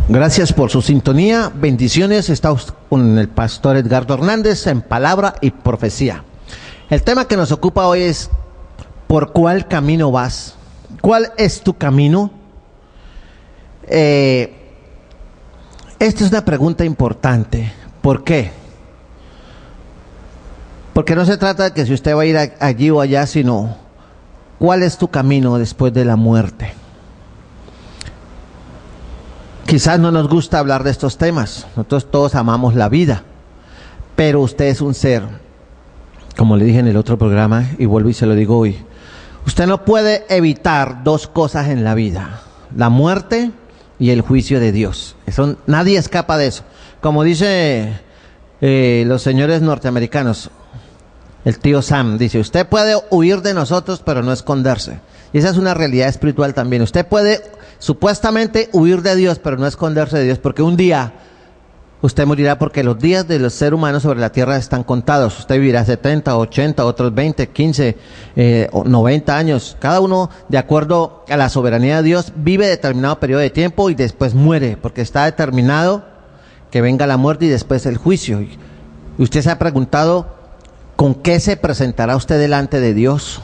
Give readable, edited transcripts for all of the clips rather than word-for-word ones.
Gracias por su sintonía, bendiciones. Está con el pastor Edgardo Hernández en Palabra y Profecía. El tema que nos ocupa hoy es: ¿por cuál camino vas? ¿Cuál es tu camino? Esta es una pregunta importante. ¿Por qué? Porque no se trata de que si usted va a ir allí o allá, sino ¿cuál es tu camino después de la muerte? Quizás no nos gusta hablar de estos temas. Nosotros todos amamos la vida, pero usted es un ser, como le dije en el otro programa, y vuelvo y se lo digo hoy. Usted no puede evitar dos cosas en la vida: la muerte y el juicio de Dios. Nadie escapa de eso. Como dice los señores norteamericanos, el tío Sam dice: usted puede huir de nosotros, pero no esconderse. Y esa es una realidad espiritual también. Usted puede supuestamente huir de Dios, pero no esconderse de Dios, porque un día usted morirá, porque los días de los seres humanos sobre la tierra están contados. Usted vivirá 70, 80, otros 20, 15, 90 años. Cada uno, de acuerdo a la soberanía de Dios, vive determinado periodo de tiempo y después muere, porque está determinado que venga la muerte y después el juicio. Y usted se ha preguntado, ¿con qué se presentará usted delante de Dios?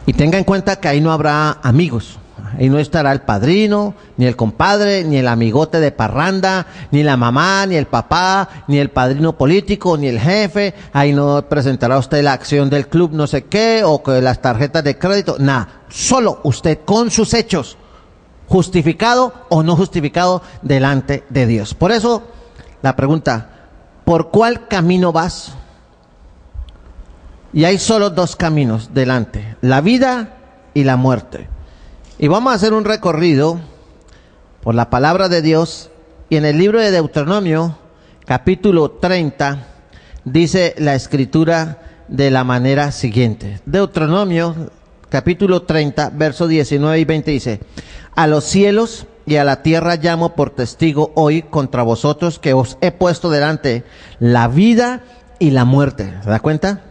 Y tenga en cuenta que ahí no habrá amigos. Ahí no estará el padrino, ni el compadre, ni el amigote de parranda, ni la mamá, ni el papá, ni el padrino político, ni el jefe. Ahí no presentará usted la acción del club no sé qué, o que las tarjetas de crédito. Nada, solo usted con sus hechos, justificado o no justificado delante de Dios. Por eso la pregunta: ¿por cuál camino vas? Y hay solo dos caminos delante: la vida y la muerte. Y vamos a hacer un recorrido por la palabra de Dios. Y en el libro de Deuteronomio, capítulo 30, dice la escritura de la manera siguiente. Deuteronomio, capítulo 30, versos 19 y 20 dice: a los cielos y a la tierra llamo por testigo hoy contra vosotros, que os he puesto delante la vida y la muerte. ¿Se da cuenta?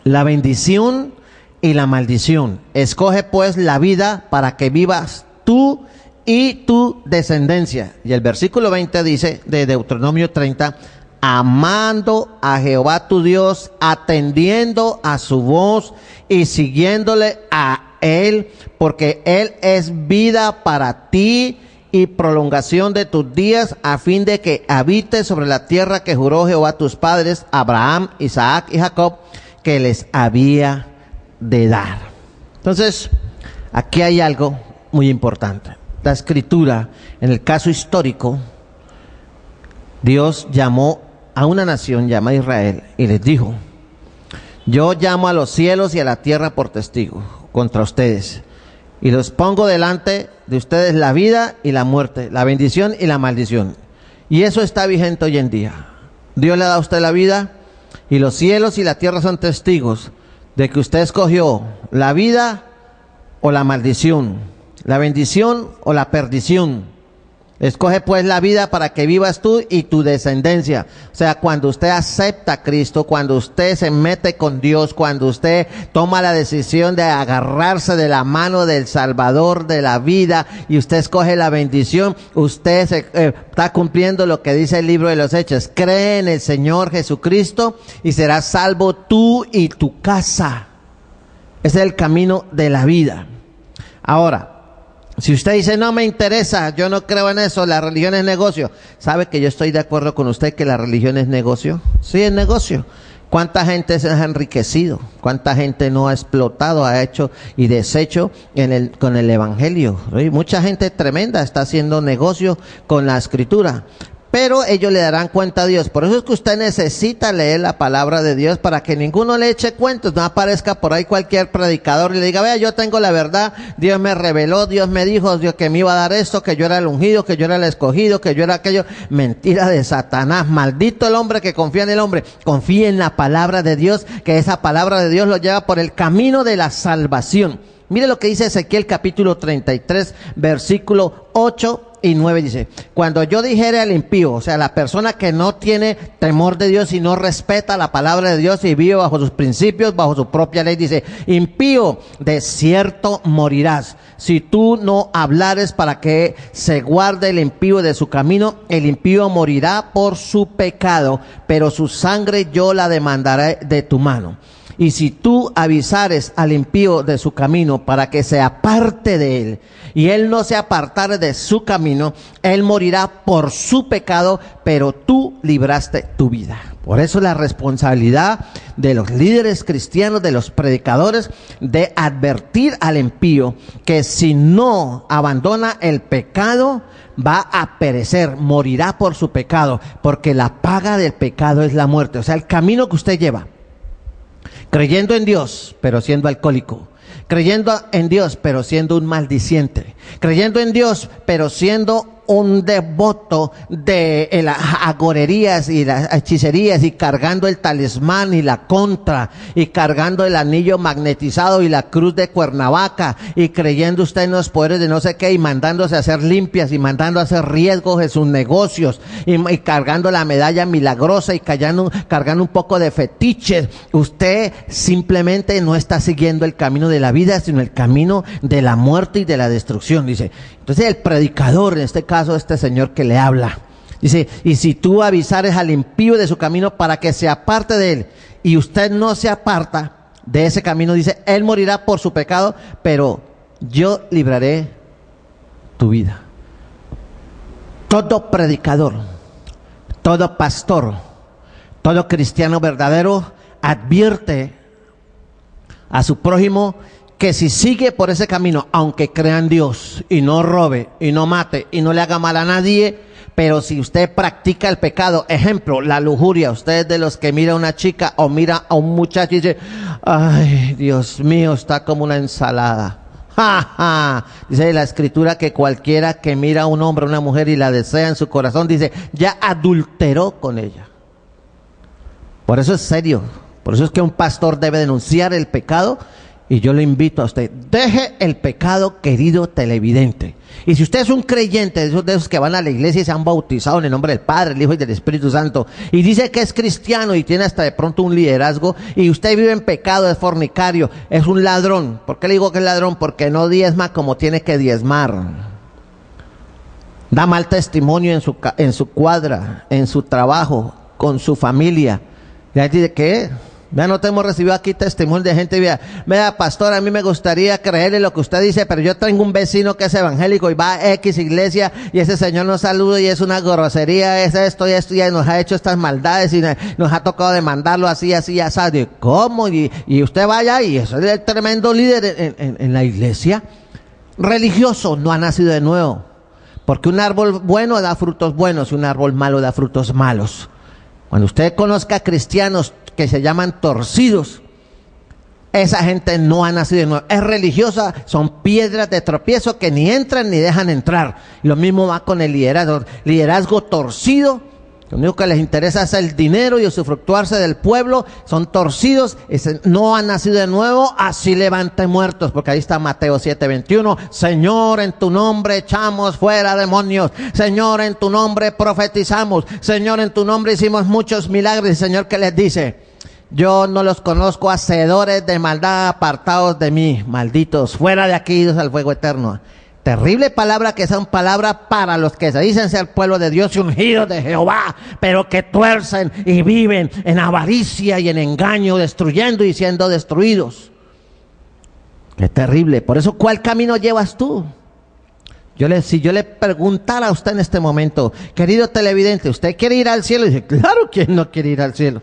La bendición y la maldición. Escoge pues la vida para que vivas tú y tu descendencia. Y el versículo 20 dice de Deuteronomio 30: amando a Jehová tu Dios, atendiendo a su voz y siguiéndole a Él, porque Él es vida para ti y prolongación de tus días, a fin de que habites sobre la tierra que juró Jehová a tus padres, Abraham, Isaac y Jacob, que les había de dar. Entonces, aquí hay algo muy importante. La escritura, en el caso histórico, Dios llamó a una nación llamada Israel y les dijo: yo llamo a los cielos y a la tierra por testigo contra ustedes, y los pongo delante de ustedes la vida y la muerte, la bendición y la maldición. Y eso está vigente hoy en día. Dios le da a usted la vida, y los cielos y la tierra son testigos de que usted escogió la vida o la maldición, la bendición o la perdición. Escoge pues la vida para que vivas tú y tu descendencia. O sea, cuando usted acepta a Cristo, cuando usted se mete con Dios, cuando usted toma la decisión de agarrarse de la mano del Salvador de la vida y usted escoge la bendición, usted está cumpliendo lo que dice el libro de los Hechos: cree en el Señor Jesucristo y serás salvo tú y tu casa. Ese es el camino de la vida. Ahora, si usted dice: no me interesa, yo no creo en eso, la religión es negocio. ¿Sabe que yo estoy de acuerdo con usted que la religión es negocio? Sí, es negocio. ¿Cuánta gente se ha enriquecido? ¿Cuánta gente no ha explotado, ha hecho y deshecho con el evangelio? ¿Sí? Mucha gente tremenda está haciendo negocio con la escritura, pero ellos le darán cuenta a Dios. Por eso es que usted necesita leer la palabra de Dios, para que ninguno le eche cuentos, no aparezca por ahí cualquier predicador y le diga: vea, yo tengo la verdad, Dios me reveló, Dios me dijo, Dios que me iba a dar esto, que yo era el ungido, que yo era el escogido, que yo era aquello. Mentira de Satanás. Maldito el hombre que confía en el hombre. Confíe en la palabra de Dios, que esa palabra de Dios lo lleva por el camino de la salvación. Mire lo que dice Ezequiel capítulo 33, versículo 8 y 9 dice, cuando yo dijere al impío, o sea, la persona que no tiene temor de Dios y no respeta la palabra de Dios y vive bajo sus principios, bajo su propia ley, dice, impío, de cierto morirás. Si tú no hablares para que se guarde el impío de su camino, el impío morirá por su pecado, pero su sangre yo la demandaré de tu mano. Y si tú avisares al impío de su camino para que se aparte de él, y él no se apartare de su camino, él morirá por su pecado, pero tú libraste tu vida. Por eso la responsabilidad de los líderes cristianos, de los predicadores, de advertir al impío que si no abandona el pecado, va a perecer, morirá por su pecado, porque la paga del pecado es la muerte. O sea, el camino que usted lleva, creyendo en Dios, pero siendo alcohólico. Creyendo en Dios, pero siendo un maldiciente. Creyendo en Dios, pero siendo un devoto de las agorerías y las hechicerías, y cargando el talismán y la contra, y cargando el anillo magnetizado y la cruz de Cuernavaca, y creyendo usted en los poderes de no sé qué, y mandándose a hacer limpias, y mandando a hacer riesgos en sus negocios, y cargando la medalla milagrosa, y cargando un poco de fetiches. Usted simplemente no está siguiendo el camino de la vida, sino el camino de la muerte y de la destrucción, dice. Entonces el predicador, en este caso este señor que le habla, dice, y si tú avisares al impío de su camino para que se aparte de él, y usted no se aparta de ese camino, dice, él morirá por su pecado, pero yo libraré tu vida. Todo predicador, todo pastor, todo cristiano verdadero advierte a su prójimo que si sigue por ese camino, aunque crea en Dios y no robe y no mate y no le haga mal a nadie, pero si usted practica el pecado, ejemplo, la lujuria, usted es de los que mira a una chica o mira a un muchacho y dice, ay, Dios mío, está como una ensalada. ¡Ja, ja! Dice la escritura que cualquiera que mira a un hombre o una mujer y la desea en su corazón, dice, ya adulteró con ella. Por eso es serio, por eso es que un pastor debe denunciar el pecado. Y yo le invito a usted, deje el pecado, querido televidente. Y si usted es un creyente, de esos que van a la iglesia y se han bautizado en el nombre del Padre, del Hijo y del Espíritu Santo, y dice que es cristiano y tiene hasta de pronto un liderazgo, y usted vive en pecado, es fornicario, es un ladrón. ¿Por qué le digo que es ladrón? Porque no diezma como tiene que diezmar. Da mal testimonio en su cuadra, en su trabajo, con su familia. Ya dice, ¿qué? Vea, no te hemos recibido aquí testimonio de gente, vea, pastor, a mí me gustaría creerle lo que usted dice, pero yo tengo un vecino que es evangélico y va a X iglesia y ese señor nos saluda y es una grosería, es esto y esto, y nos ha hecho estas maldades y nos ha tocado demandarlo así, así. ¿Cómo? Y usted vaya y eso es el tremendo líder en la iglesia. Religioso, no ha nacido de nuevo, porque un árbol bueno da frutos buenos y un árbol malo da frutos malos. Cuando usted conozca cristianos que se llaman torcidos, esa gente no ha nacido de nuevo, es religiosa, son piedras de tropiezo que ni entran ni dejan entrar. Y lo mismo va con el liderazgo torcido. Lo único que les interesa es el dinero y usufructuarse del pueblo. Son torcidos, no han nacido de nuevo, así levante muertos. Porque ahí está Mateo 7:21. Señor, en tu nombre echamos fuera demonios. Señor, en tu nombre profetizamos. Señor, en tu nombre hicimos muchos milagros. Y Señor, ¿qué les dice? Yo no los conozco, hacedores de maldad, apartados de mí, malditos, fuera de aquí, idos al fuego eterno. Terrible palabra, que son palabras para los que se dicen ser pueblo de Dios y ungidos de Jehová, pero que tuercen y viven en avaricia y en engaño, destruyendo y siendo destruidos. Qué terrible. Por eso, ¿cuál camino llevas tú? Si yo le preguntara a usted en este momento, querido televidente, ¿usted quiere ir al cielo? Y dice, claro, ¿quién no quiere ir al cielo?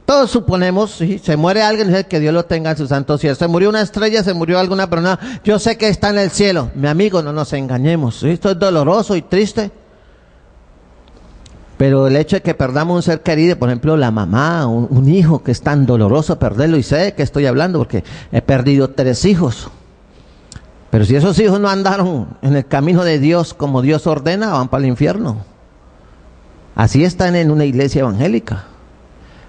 Todos suponemos, si se muere alguien, que Dios lo tenga en su santo cielo. Se murió una estrella, se murió alguna persona, yo sé que está en el cielo. Mi amigo, no nos engañemos, ¿sí? Esto es doloroso y triste. Pero el hecho de que perdamos un ser querido, por ejemplo, la mamá, un hijo, que es tan doloroso perderlo, y sé de qué estoy hablando porque he perdido 3 hijos. Pero si esos hijos no andaron en el camino de Dios como Dios ordena, van para el infierno. Así están en una iglesia evangélica.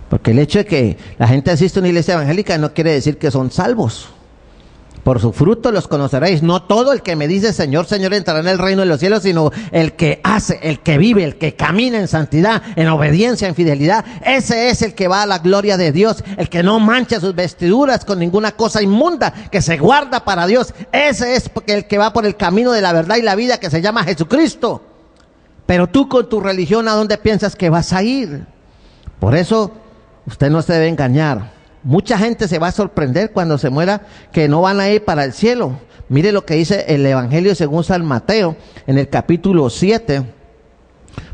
Porque el hecho de que la gente asiste a una iglesia evangélica no quiere decir que son salvos. Por su fruto los conoceréis. No todo el que me dice Señor, Señor entrará en el reino de los cielos, sino el que hace, el que vive, el que camina en santidad, en obediencia, en fidelidad. Ese es el que va a la gloria de Dios, el que no mancha sus vestiduras con ninguna cosa inmunda, que se guarda para Dios. Ese es el que va por el camino de la verdad y la vida, que se llama Jesucristo. Pero tú con tu religión, ¿a dónde piensas que vas a ir? Por eso usted no se debe engañar. Mucha gente se va a sorprender cuando se muera, que no van a ir para el cielo. Mire lo que dice el Evangelio según San Mateo, en el capítulo 7.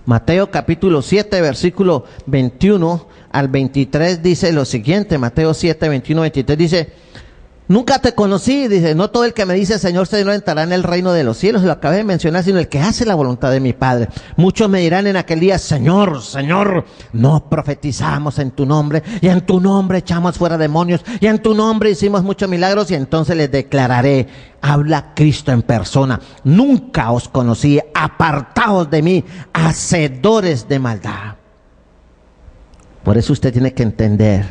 Mateo capítulo 7, versículo 21 al 23, dice lo siguiente. Mateo 7, 21, 23 dice: nunca te conocí, dice, no todo el que me dice Señor, Señor entrará en el reino de los cielos, lo acabé de mencionar, sino el que hace la voluntad de mi Padre. Muchos me dirán en aquel día: Señor, Señor, no profetizamos en tu nombre, y en tu nombre echamos fuera demonios, y en tu nombre hicimos muchos milagros. Y entonces les declararé, habla Cristo en persona: nunca os conocí, apartaos de mí, hacedores de maldad. Por eso usted tiene que entender.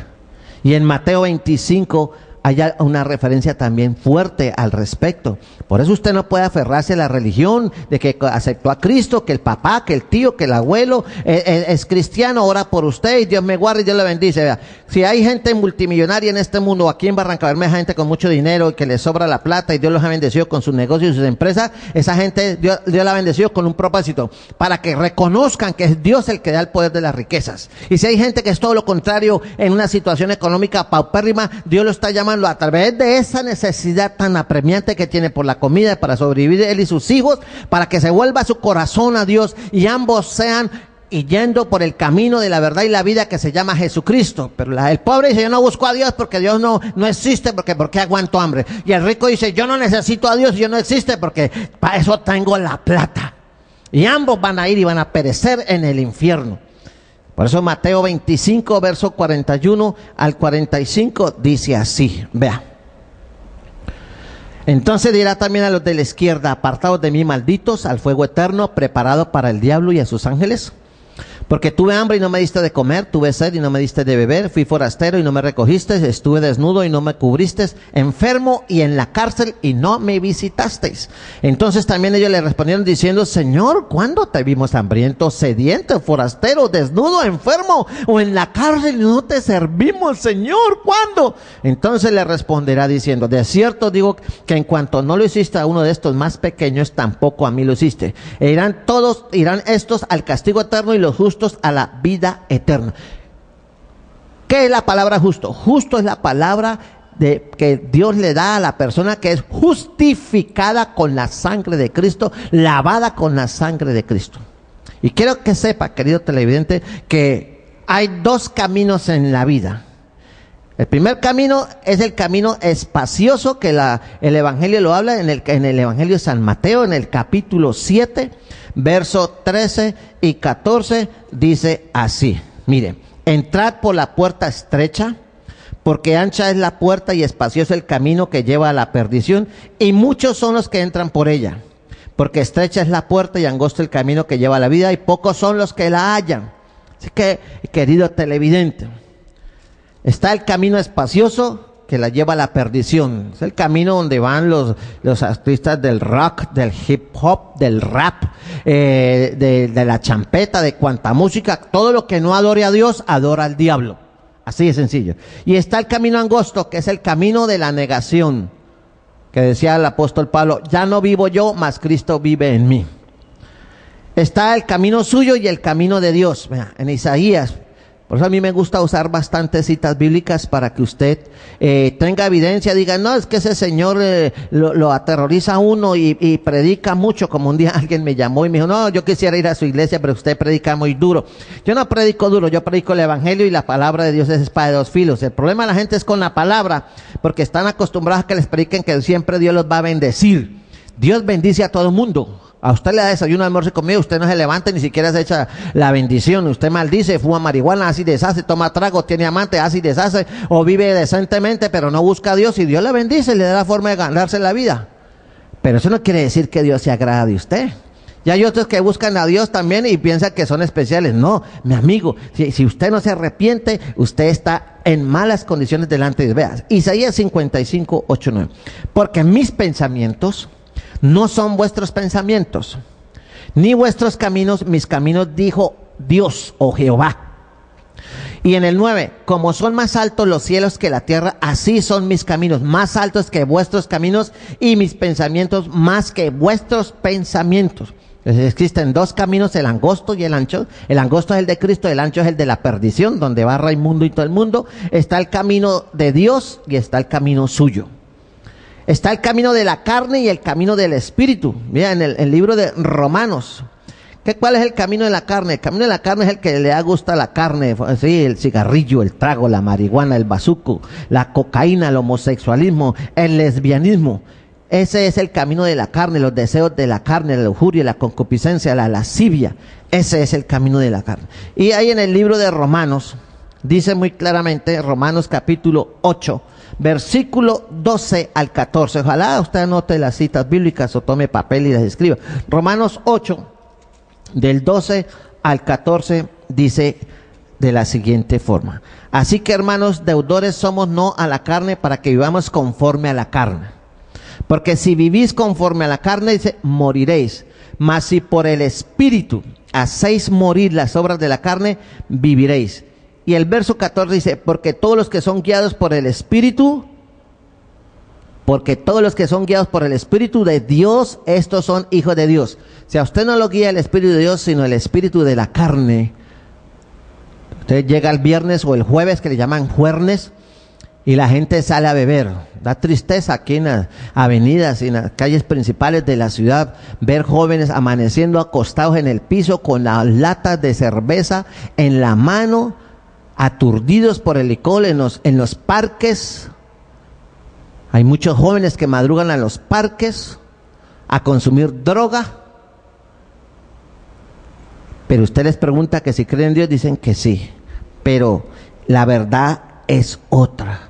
Y en Mateo 25 hay una referencia también fuerte al respecto. Por eso usted no puede aferrarse a la religión de que aceptó a Cristo, que el papá, que el tío, que el abuelo es cristiano, ora por usted y Dios me guarda y Dios le bendice. Vea, si hay gente multimillonaria en este mundo, aquí en Barranca Bermeja, gente con mucho dinero y que le sobra la plata y Dios los ha bendecido con sus negocios y sus empresas, esa gente Dios la ha bendecido con un propósito, para que reconozcan que es Dios el que da el poder de las riquezas. Y si hay gente que es todo lo contrario, en una situación económica paupérrima, Dios lo está llamando a través de esa necesidad tan apremiante que tiene por la comida para sobrevivir él y sus hijos, para que se vuelva su corazón a Dios y ambos sean y yendo por el camino de la verdad y la vida, que se llama Jesucristo. Pero el pobre dice: yo no busco a Dios porque Dios no existe, porque aguanto hambre. Y el rico dice: yo no necesito a Dios, yo no existe porque para eso tengo la plata. Y ambos van a ir y van a perecer en el infierno. Por eso Mateo 25, verso 41 al 45 dice así, vea: entonces dirá también a los de la izquierda: apartados de mí, malditos, al fuego eterno preparado para el diablo y a sus ángeles. Porque tuve hambre y no me diste de comer, tuve sed y no me diste de beber, fui forastero y no me recogiste, estuve desnudo y no me cubriste, enfermo y en la cárcel y no me visitasteis. Entonces también ellos le respondieron diciendo: Señor, ¿cuándo te vimos hambriento, sediento, forastero, desnudo, enfermo o en la cárcel y no te servimos, Señor? ¿Cuándo? Entonces le responderá diciendo: de cierto digo que en cuanto no lo hiciste a uno de estos más pequeños, tampoco a mí lo hiciste. E irán estos al castigo eterno y los justos a la vida eterna. ¿Qué es la palabra justo? Justo es la palabra que Dios le da a la persona que es justificada con la sangre de Cristo, lavada con la sangre de Cristo. Y quiero que sepa, querido televidente, que hay dos caminos en la vida. El primer camino es el camino espacioso, que el Evangelio lo habla en el Evangelio de San Mateo, en el capítulo 7, verso 13 y 14, dice así. Mire: entrad por la puerta estrecha, porque ancha es la puerta y espacioso el camino que lleva a la perdición, y muchos son los que entran por ella. Porque estrecha es la puerta y angosto el camino que lleva a la vida, y pocos son los que la hallan. Así que, querido televidente, está el camino espacioso que la lleva a la perdición. Es el camino donde van los artistas del rock, del hip hop, del rap, de la champeta, de cuanta música. Todo lo que no adore a Dios, adora al diablo. Así de sencillo. Y está el camino angosto, que es el camino de la negación, que decía el apóstol Pablo: ya no vivo yo, mas Cristo vive en mí. Está el camino suyo y el camino de Dios. Mira, en Isaías. Por eso a mí me gusta usar bastantes citas bíblicas para que usted tenga evidencia, diga: no, es que ese señor lo aterroriza a uno y predica mucho. Como un día alguien me llamó y me dijo: no, yo quisiera ir a su iglesia, pero usted predica muy duro. Yo no predico duro, yo predico el Evangelio, y la palabra de Dios es espada de dos filos. El problema de la gente es con la palabra, porque están acostumbrados a que les prediquen que siempre Dios los va a bendecir. Dios bendice a todo el mundo. A usted le da desayuno, almuerzo y comida, usted no se levanta, ni siquiera se echa la bendición. Usted maldice, fuma marihuana, así deshace, toma trago, tiene amante, así deshace, o vive decentemente, pero no busca a Dios, y Dios le bendice, le da la forma de ganarse la vida. Pero eso no quiere decir que Dios se agrada de usted. Y hay otros que buscan a Dios también y piensan que son especiales. No, mi amigo, si usted no se arrepiente, usted está en malas condiciones delante de Dios. Vea, Isaías 55, 8, 9. Porque mis pensamientos no son vuestros pensamientos, ni vuestros caminos, mis caminos, dijo Dios o Jehová. Y en el 9, como son más altos los cielos que la tierra, así son mis caminos, más altos que vuestros caminos, y mis pensamientos más que vuestros pensamientos. Entonces, existen dos caminos, el angosto y el ancho. El angosto es el de Cristo, el ancho es el de la perdición, donde va Raimundo y todo el mundo. Está el camino de Dios y está el camino suyo. Está el camino de la carne y el camino del espíritu. Mira, en el libro de Romanos, ¿cuál es el camino de la carne? El camino de la carne es el que le da gusto a la carne, sí, el cigarrillo, el trago, la marihuana, el bazuco, la cocaína, el homosexualismo, el lesbianismo. Ese es el camino de la carne, los deseos de la carne, la lujuria, la concupiscencia, la lascivia. Ese es el camino de la carne. Y ahí en el libro de Romanos, dice muy claramente, Romanos capítulo 8, versículo 12 al 14. Ojalá usted anote las citas bíblicas o tome papel y las escriba. Romanos 8, del 12 al 14, dice de la siguiente forma: así que, hermanos, deudores somos no a la carne, para que vivamos conforme a la carne. Porque si vivís conforme a la carne, dice, moriréis. Mas si por el Espíritu hacéis morir las obras de la carne, viviréis. Y el verso 14 dice, porque todos los que son guiados por el Espíritu de Dios, estos son hijos de Dios. Si a usted no lo guía el Espíritu de Dios, sino el espíritu de la carne, usted llega el viernes o el jueves, que le llaman juernes, y la gente sale a beber. Da tristeza aquí en las avenidas y en las calles principales de la ciudad ver jóvenes amaneciendo acostados en el piso con las latas de cerveza en la mano, aturdidos por el licor en los parques. Hay muchos jóvenes que madrugan a los parques a consumir droga. Pero usted les pregunta que si creen en Dios, dicen que sí. Pero la verdad es otra.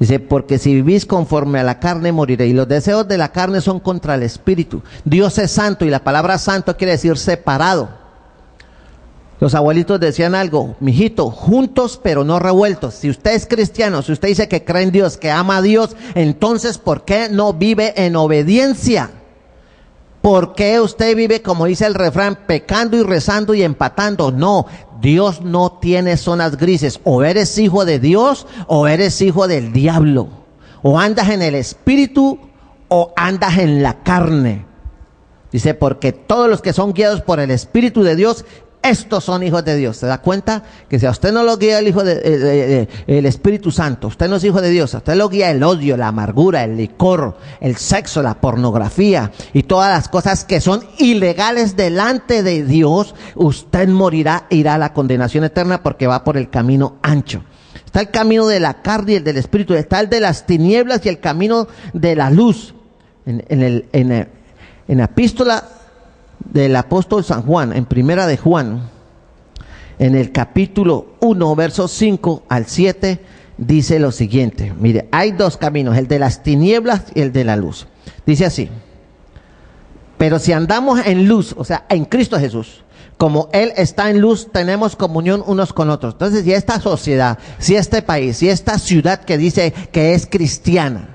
Dice, porque si vivís conforme a la carne, moriréis. Y los deseos de la carne son contra el espíritu. Dios es santo y la palabra santo quiere decir separado. Los abuelitos decían algo, mijito, juntos pero no revueltos. Si usted es cristiano, si usted dice que cree en Dios, que ama a Dios, entonces ¿por qué no vive en obediencia? ¿Por qué usted vive, como dice el refrán, pecando y rezando y empatando? No, Dios no tiene zonas grises. O eres hijo de Dios o eres hijo del diablo. O andas en el espíritu o andas en la carne. Dice, porque todos los que son guiados por el Espíritu de Dios, estos son hijos de Dios. ¿Se da cuenta? Que si a usted no lo guía el Espíritu Santo, usted no es hijo de Dios, a usted lo guía el odio, la amargura, el licor, el sexo, la pornografía y todas las cosas que son ilegales delante de Dios, usted morirá, irá a la condenación eterna porque va por el camino ancho. Está el camino de la carne y el del Espíritu, está el de las tinieblas y el camino de la luz. En la epístola del apóstol San Juan, en primera de Juan, en el capítulo 1, versos 5 al 7, dice lo siguiente. Mire, hay dos caminos, el de las tinieblas y el de la luz. Dice así: pero si andamos en luz, o sea, en Cristo Jesús, como Él está en luz, tenemos comunión unos con otros. Entonces, si esta sociedad, si este país, si esta ciudad que dice que es cristiana,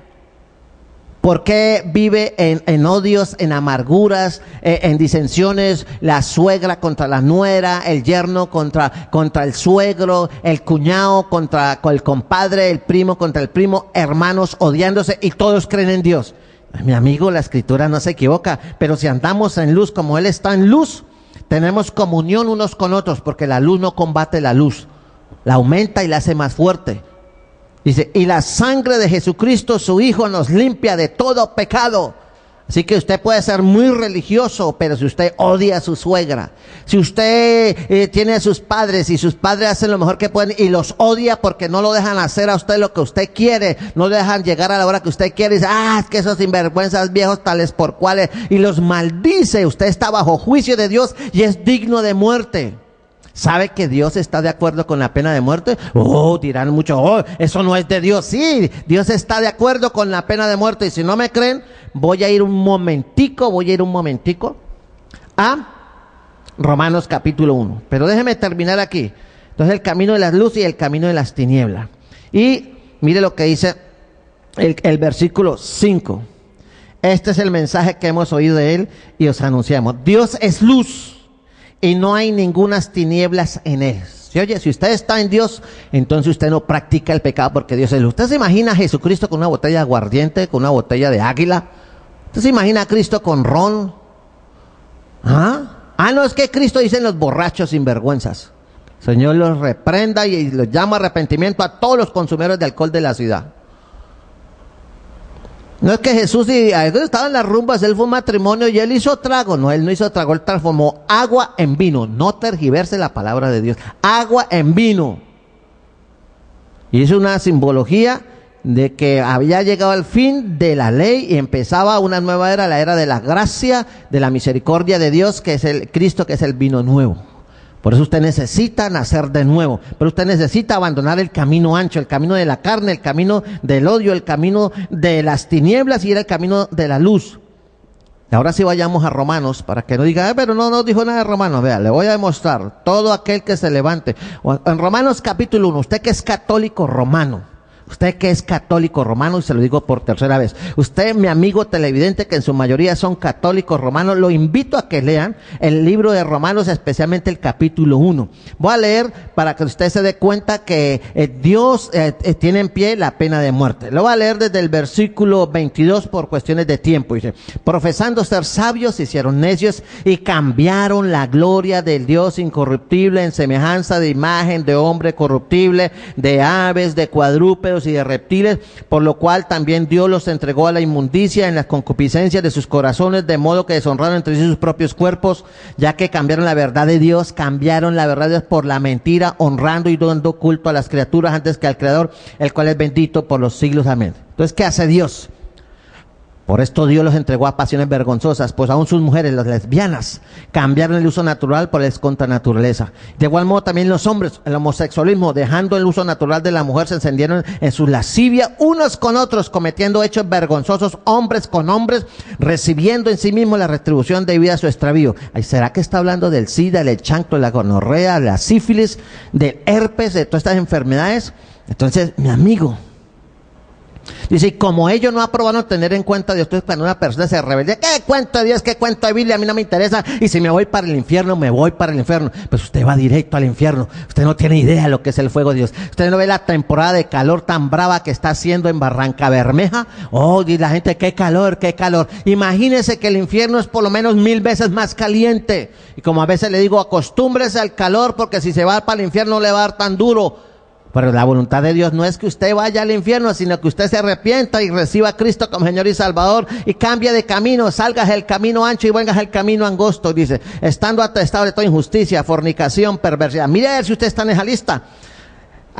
¿por qué vive en odios, en amarguras, en disensiones? La suegra contra la nuera, el yerno contra el suegro, el cuñado contra el compadre, el primo contra el primo, hermanos odiándose y todos creen en Dios. Mi amigo, la escritura no se equivoca, pero si andamos en luz como Él está en luz, tenemos comunión unos con otros, porque la luz no combate la luz, la aumenta y la hace más fuerte. Dice, y la sangre de Jesucristo, su Hijo, nos limpia de todo pecado. Así que usted puede ser muy religioso, pero si usted odia a su suegra, si usted tiene a sus padres y sus padres hacen lo mejor que pueden y los odia porque no lo dejan hacer a usted lo que usted quiere, no dejan llegar a la hora que usted quiere, y dice, es que esos sinvergüenzas viejos tales por cuales, y los maldice, usted está bajo juicio de Dios y es digno de muerte. ¿Sabe que Dios está de acuerdo con la pena de muerte? Dirán mucho, eso no es de Dios. Sí, Dios está de acuerdo con la pena de muerte. Y si no me creen, voy a ir un momentico a Romanos capítulo 1. Pero déjeme terminar aquí. Entonces el camino de la luz y el camino de las tinieblas. Y mire lo que dice el versículo 5. Este es el mensaje que hemos oído de él y os anunciamos. Dios es luz y no hay ningunas tinieblas en él. Si oye, si usted está en Dios, entonces usted no practica el pecado porque Dios es luz. ¿Usted se imagina a Jesucristo con una botella de aguardiente, con una botella de águila? ¿Usted se imagina a Cristo con ron? No, es que Cristo dicen los borrachos sinvergüenzas. Señor los reprenda y los llama a arrepentimiento a todos los consumidores de alcohol de la ciudad. No es que Jesús estaba en las rumbas, él fue un matrimonio y él hizo trago. No, él no hizo trago, él transformó agua en vino. No tergiverse la palabra de Dios. Agua en vino. Y es una simbología de que había llegado al fin de la ley y empezaba una nueva era, la era de la gracia, de la misericordia de Dios, que es el Cristo, que es el vino nuevo. Por eso usted necesita nacer de nuevo, pero usted necesita abandonar el camino ancho, el camino de la carne, el camino del odio, el camino de las tinieblas y ir al camino de la luz. Y ahora sí vayamos a Romanos, para que no diga, pero no dijo nada de Romanos. Vea, le voy a demostrar, todo aquel que se levante. En Romanos capítulo 1, usted que es católico romano, usted que es católico romano, y se lo digo por tercera vez, usted, mi amigo televidente, que en su mayoría son católicos romanos, lo invito a que lean el libro de Romanos, especialmente el capítulo 1. Voy a leer para que usted se dé cuenta que Dios tiene en pie la pena de muerte. Lo voy a leer desde el versículo 22 por cuestiones de tiempo. Dice, profesando ser sabios, se hicieron necios y cambiaron la gloria del Dios incorruptible en semejanza de imagen de hombre corruptible, de aves, de cuadrúpedos y de reptiles, por lo cual también Dios los entregó a la inmundicia en las concupiscencias de sus corazones, de modo que deshonraron entre sí sus propios cuerpos, ya que cambiaron la verdad de Dios, cambiaron la verdad de Dios por la mentira, honrando y dando culto a las criaturas antes que al Creador, el cual es bendito por los siglos. Amén. Entonces, ¿qué hace Dios? Por esto Dios los entregó a pasiones vergonzosas, pues aún sus mujeres, las lesbianas, cambiaron el uso natural por el contra naturaleza. De igual modo también los hombres, el homosexualismo, dejando el uso natural de la mujer, se encendieron en su lascivia unos con otros, cometiendo hechos vergonzosos, hombres con hombres, recibiendo en sí mismos la retribución debida a su extravío. Ay, ¿será que está hablando del SIDA, del chancro, de la gonorrea, de la sífilis, del herpes, de todas estas enfermedades? Entonces, mi amigo, dice, y como ellos no aprobaron tener en cuenta a Dios, entonces cuando una persona se rebelde, ¿qué cuento de Dios? ¿Qué cuento de Biblia? A mí no me interesa, y si me voy para el infierno, me voy para el infierno. Pues usted va directo al infierno, usted no tiene idea de lo que es el fuego de Dios. Usted no ve la temporada de calor tan brava que está haciendo en Barranca Bermeja. Oh, dice la gente, qué calor, qué calor. Imagínese que el infierno es por lo menos 1000 veces más caliente. Y como a veces le digo, acostúmbrese al calor, porque si se va para el infierno no le va a dar tan duro. Pero la voluntad de Dios no es que usted vaya al infierno, sino que usted se arrepienta y reciba a Cristo como Señor y Salvador y cambie de camino, salgas del camino ancho y vengas al camino angosto. Dice, estando atestado de toda injusticia, fornicación, perversidad. Mire a ver si usted está en esa lista.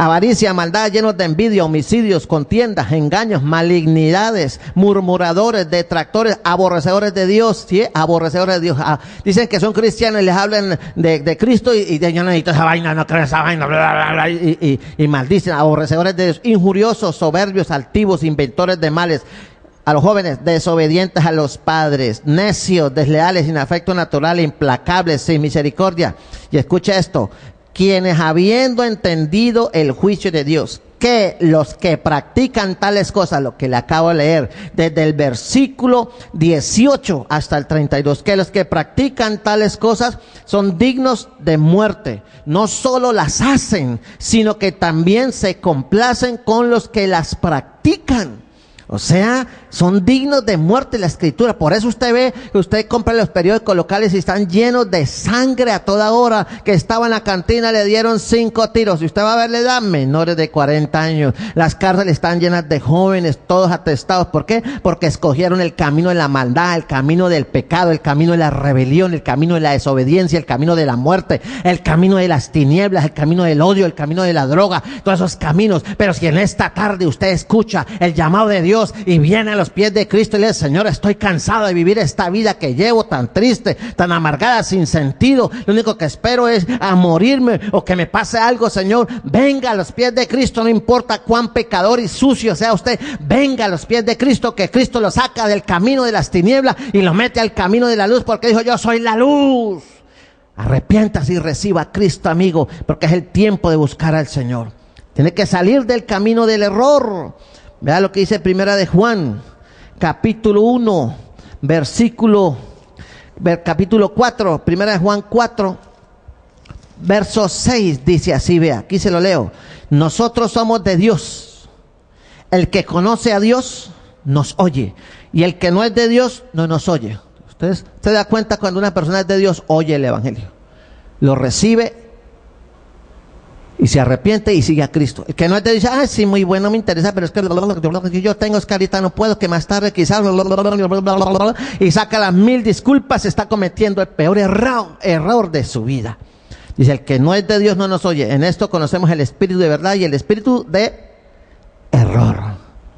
Avaricia, maldad, llenos de envidia, homicidios, contiendas, engaños, malignidades, murmuradores, detractores, aborrecedores de Dios, ¿sí? Aborrecedores de Dios. Dicen que son cristianos y les hablan de Cristo y de yo no necesito esa vaina, no creo esa vaina, bla, bla, bla, y maldicen, aborrecedores de Dios, injuriosos, soberbios, altivos, inventores de males. A los jóvenes, desobedientes a los padres, necios, desleales, sin afecto natural, implacables, sin misericordia. Y escucha esto, quienes habiendo entendido el juicio de Dios, que los que practican tales cosas, lo que le acabo de leer, desde el versículo 18 hasta el 32, que los que practican tales cosas son dignos de muerte. No solo las hacen, sino que también se complacen con los que las practican. O sea, son dignos de muerte la escritura. Por eso usted ve que usted compra los periódicos locales y están llenos de sangre a toda hora. Que estaba en la cantina, le dieron 5 tiros. Y usted va a ver la edad, menores de 40 años. Las cárceles están llenas de jóvenes, todos atestados. ¿Por qué? Porque escogieron el camino de la maldad, el camino del pecado, el camino de la rebelión, el camino de la desobediencia, el camino de la muerte, el camino de las tinieblas, el camino del odio, el camino de la droga, todos esos caminos. Pero si en esta tarde usted escucha el llamado de Dios y viene a los pies de Cristo y le dice: Señor, estoy cansado de vivir esta vida que llevo tan triste, tan amargada, sin sentido. Lo único que espero es a morirme o que me pase algo, Señor. Venga a los pies de Cristo, no importa cuán pecador y sucio sea usted. Venga a los pies de Cristo, que Cristo lo saca del camino de las tinieblas y lo mete al camino de la luz, porque dijo: yo soy la luz. Arrepiéntase y reciba a Cristo, amigo, porque es el tiempo de buscar al Señor. Tiene que salir del camino del error. Vea lo que dice Primera de Juan, capítulo 1, capítulo 4, Primera de Juan 4, verso 6, dice así, vea, aquí se lo leo. Nosotros somos de Dios. El que conoce a Dios nos oye, y el que no es de Dios no nos oye. Usted se da cuenta cuando una persona es de Dios, oye el evangelio, lo recibe y se arrepiente y sigue a Cristo. El que no es de Dios dice: sí, muy bueno, me interesa, pero es que yo tengo, es que ahorita no puedo, que más tarde quizás, y saca las 1000 disculpas. Está cometiendo el peor error de su vida. Dice: el que no es de Dios no nos oye. En esto conocemos el espíritu de verdad y el espíritu de error.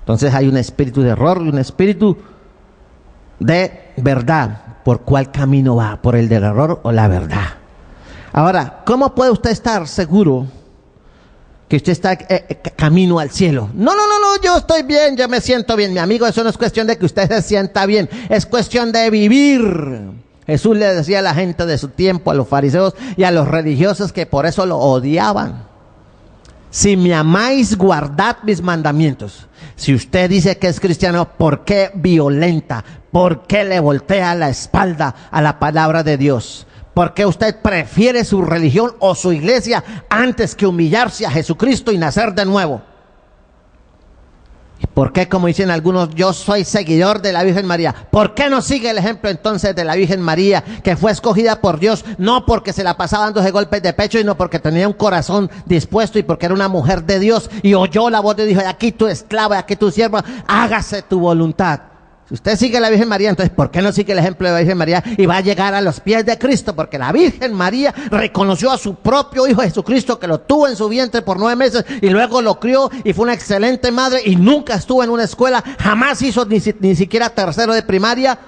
Entonces hay un espíritu de error y un espíritu de verdad. ¿Por cuál camino va? ¿Por el del error o la verdad? Ahora, ¿cómo puede usted estar seguro que usted está camino al cielo? No, yo estoy bien, yo me siento bien. Mi amigo, eso no es cuestión de que usted se sienta bien, es cuestión de vivir. Jesús le decía a la gente de su tiempo, a los fariseos y a los religiosos, que por eso lo odiaban: si me amáis, guardad mis mandamientos. Si usted dice que es cristiano, ¿por qué violenta? ¿Por qué le voltea la espalda a la palabra de Dios? ¿Por qué usted prefiere su religión o su iglesia antes que humillarse a Jesucristo y nacer de nuevo? ¿Y por qué, como dicen algunos, yo soy seguidor de la Virgen María? ¿Por qué no sigue el ejemplo entonces de la Virgen María, que fue escogida por Dios, no porque se la pasaba dándose golpes de pecho, sino porque tenía un corazón dispuesto y porque era una mujer de Dios y oyó la voz de Dios: aquí tu esclava, aquí tu sierva, hágase tu voluntad? Si usted sigue a la Virgen María, entonces ¿por qué no sigue el ejemplo de la Virgen María y va a llegar a los pies de Cristo? Porque la Virgen María reconoció a su propio Hijo Jesucristo, que lo tuvo en su vientre por 9 meses y luego lo crió, y fue una excelente madre y nunca estuvo en una escuela, jamás hizo ni siquiera tercero de primaria,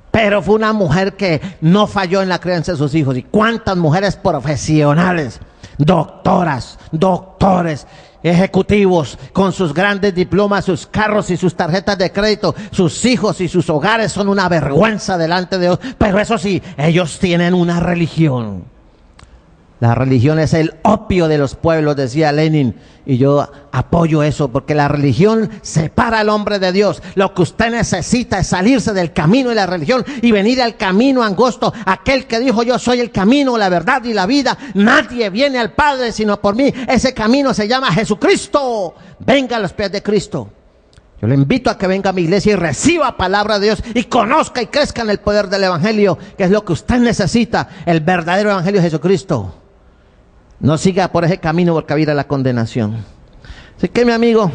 pero fue una mujer que no falló en la crianza de sus hijos. ¿Y cuántas mujeres profesionales, doctoras, doctores, ejecutivos, con sus grandes diplomas, sus carros y sus tarjetas de crédito, sus hijos y sus hogares son una vergüenza delante de Dios? Pero eso sí, ellos tienen una religión. La religión es el opio de los pueblos, decía Lenin, y yo apoyo eso, porque la religión separa al hombre de Dios. Lo que usted necesita es salirse del camino de la religión y venir al camino angosto, aquel que dijo: yo soy el camino, la verdad y la vida, nadie viene al Padre sino por mí. Ese camino se llama Jesucristo. Venga a los pies de Cristo. Yo le invito a que venga a mi iglesia y reciba palabra de Dios y conozca y crezca en el poder del evangelio, que es lo que usted necesita, el verdadero evangelio de Jesucristo. No siga por ese camino, porque va a ir a la condenación. Así que, mi amigo,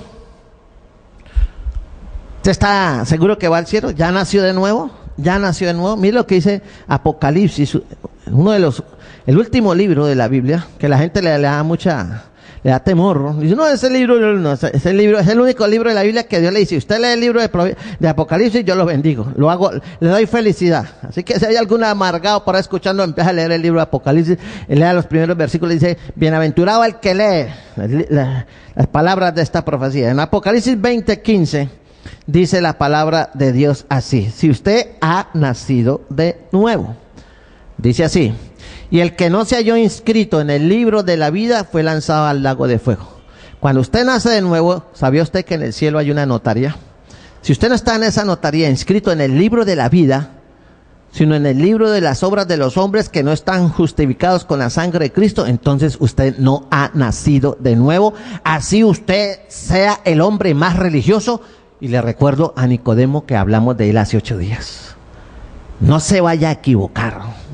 ¿usted está seguro que va al cielo? ¿Ya nació de nuevo? ¿Ya nació de nuevo? Mire lo que dice Apocalipsis, el último libro de la Biblia, que la gente le da temor, ¿no? Dice: no, ese libro es el único libro de la Biblia que Dios le dice: usted lee el libro de Apocalipsis, yo lo bendigo, lo hago, le doy felicidad. Así que si hay algún amargado por ahí escuchando, empieza a leer el libro de Apocalipsis y lea los primeros versículos. Dice: bienaventurado el que lee las palabras de esta profecía. En Apocalipsis 20:15 dice la palabra de Dios así: si usted ha nacido de nuevo, dice así: y el que no se halló inscrito en el libro de la vida fue lanzado al lago de fuego. Cuando usted nace de nuevo, ¿sabía usted que en el cielo hay una notaría? Si usted no está en esa notaría, inscrito en el libro de la vida, sino en el libro de las obras de los hombres que no están justificados con la sangre de Cristo, entonces usted no ha nacido de nuevo. Así usted sea el hombre más religioso. Y le recuerdo a Nicodemo que hablamos de él hace 8 días. No se vaya a equivocar.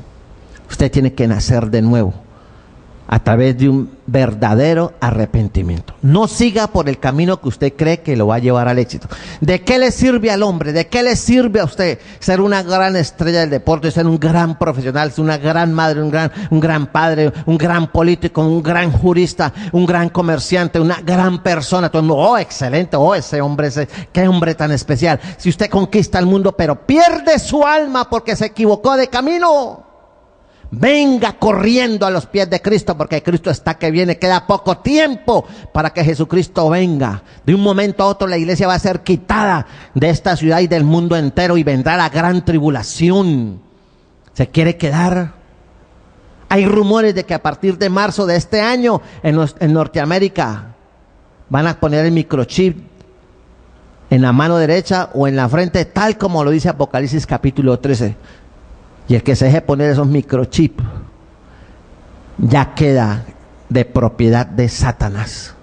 Usted tiene que nacer de nuevo. a través de un verdadero arrepentimiento. No siga por el camino que usted cree que lo va a llevar al éxito. ¿De qué le sirve al hombre? ¿De qué le sirve a usted ser una gran estrella del deporte, ser un gran profesional, ser una gran madre, un gran padre, un gran político, un gran jurista, un gran comerciante, una gran persona? Todo el mundo, oh, excelente, oh, ese hombre, qué hombre tan especial. Si usted conquista el mundo, pero pierde su alma porque se equivocó de camino, venga corriendo a los pies de Cristo, porque Cristo está que viene. Queda poco tiempo para que Jesucristo venga. De un momento a otro la iglesia va a ser quitada de esta ciudad y del mundo entero, y vendrá la gran tribulación. ¿Se quiere quedar? Hay rumores de que a partir de marzo de este año en Norteamérica van a poner el microchip en la mano derecha o en la frente, tal como lo dice Apocalipsis capítulo 13. Y el que se deje poner esos microchips ya queda de propiedad de Satanás.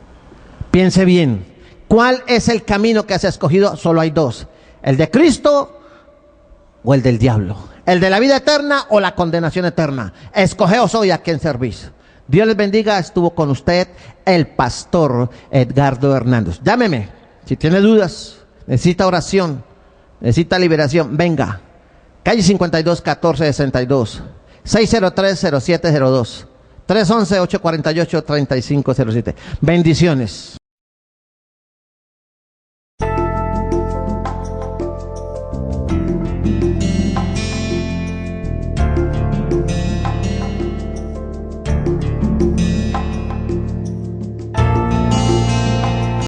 Piense bien, ¿cuál es el camino que has escogido? Solo hay dos: el de Cristo o el del diablo, el de la vida eterna o la condenación eterna. Escogeos hoy a quién servís. Dios les bendiga. Estuvo con usted el pastor Edgardo Hernández. Llámeme si tiene dudas, necesita oración, necesita liberación. Venga. Calle 52, 1462, 603-0702, 311-848-3507. Bendiciones.